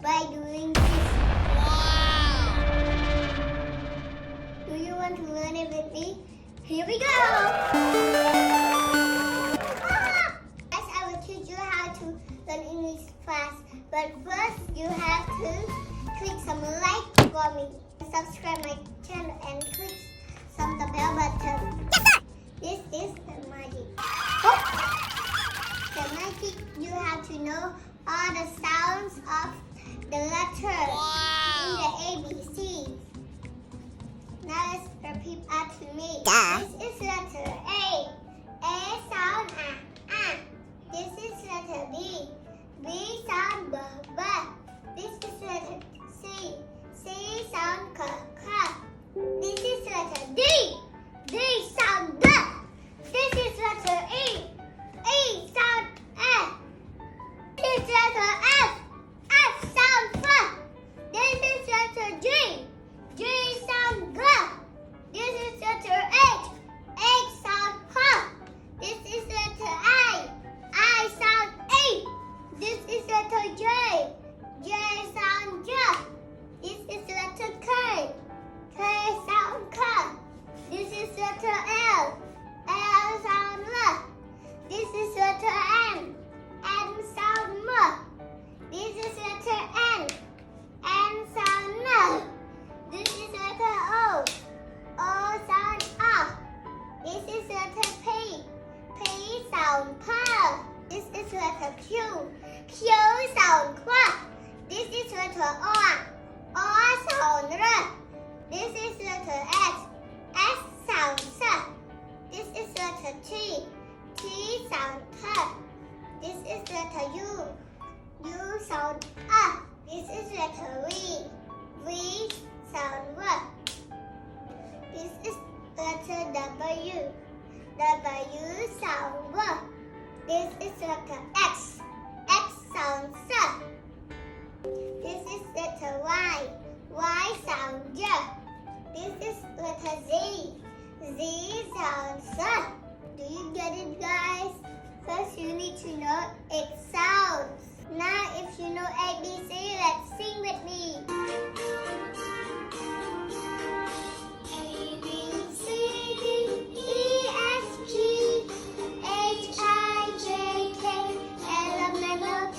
by doing this. Wow! Do you want to learn it with me? Here we go! Guys, I will teach you how to learn English fast. But first, you have to click some like for me. Subscribe my channel and click some the bell button. This is the magic. Oh. The magic, you have to know all the sounds of the letters in the ABC. Now let's repeat after me. This is letter A. A sound A. This is letter B. B sound B. B. This is letter C. C sound K. K. This is letter D. D sound D. This is letter E. E sound F. This is letter F. F sound F. This is letter G. G sound G. This is letter H. H sound H. This is letter I. I sound E. This is letter J. J sound J. This is letter K. K sound K. This is letter L. L sound L. This is letter M. M sound M. This is letter N. N sound N. This is letter O. O sound O. This is letter P. P sound P. This is letter Q. Q sound Q. This is letter O. O sound R. This is letter S. S sound S. This is letter T. T sound T. This is letter U. U sound A. This is letter V. V sound W. This is letter W. W sound W. This is letter X. X sound S. This is letter Y. Y sound J. This is letter Z. Z sound S. Do you get it, guys? First, you need to know its sounds. Now, if you know ABC, let's sing with me. A, B, C, D, E, F, G, H, I, J, K, L, M, N, O, P,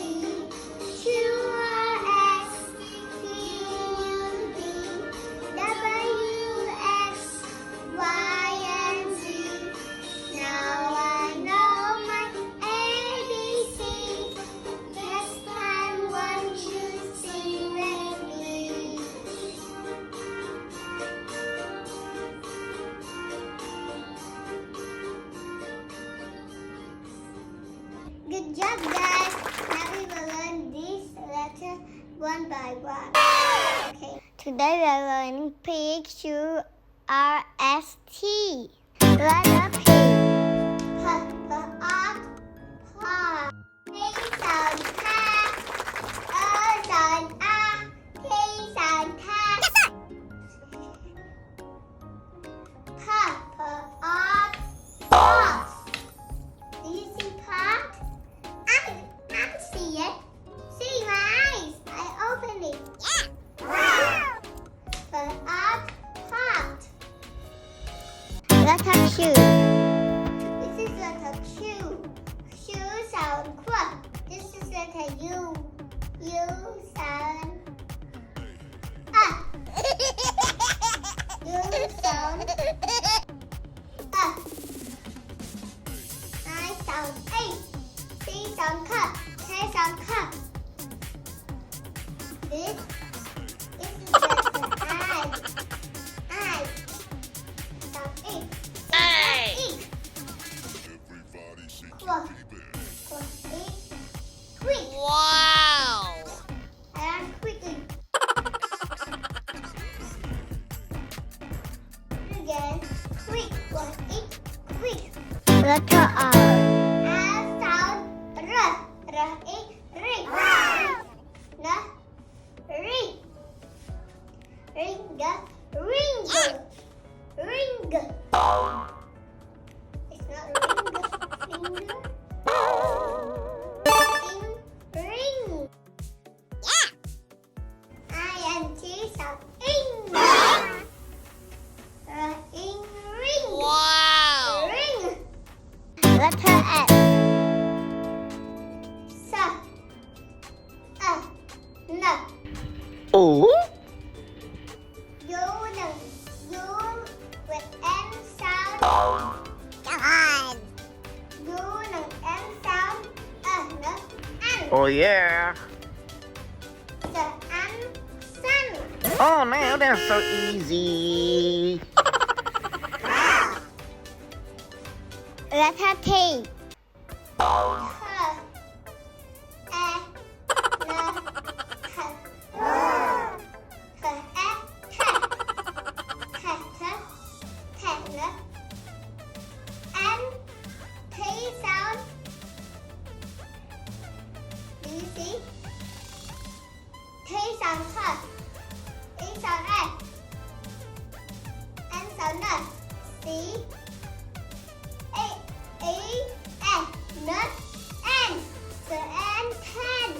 Q, R, S, T, U, V, W, X, Y, and Z. Now I know my ABC. Next time, won't you sing with me? Good job, guys. Now we will learn this letter one by one. Okay. Today we are learning PQRST. Letter P. P, P sound P. O sound A. T sound T. P, pot. Do you see pot? I can see it. See my eyes. I open it. Pot. Letter Q. This is letter Q. Q sound Q. This is letter U. U sound U sound I sound A. C sound K. K sound K. This is letter I. I sound E. E. Quick. Wow! I am quickly. Again, quick. Quick. Letter R. R sound R. R, E, ring. N, ring. Ring, ring. It's not ring, finger. Ring. No. Oh. You with N sound. Come on. You N sound. No. N. Oh yeah. The N sun. Oh now that's so easy. Letter T. Do you see? T sound her. E sound S. N sound N. See? S. Not N. So N 10.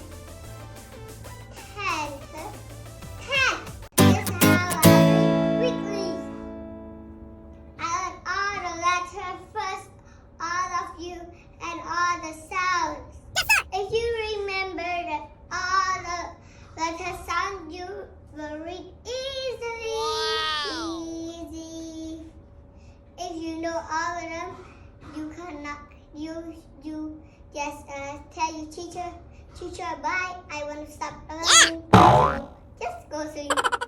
10. 10. This is how I read quickly. I learned all the letters first, all of you, and all the sounds. If you remember that all the letter sound, you will read easily. Wow. Easy. If you know all of them, you cannot. You just tell your teacher, bye. I want to stop early. Just go sleep.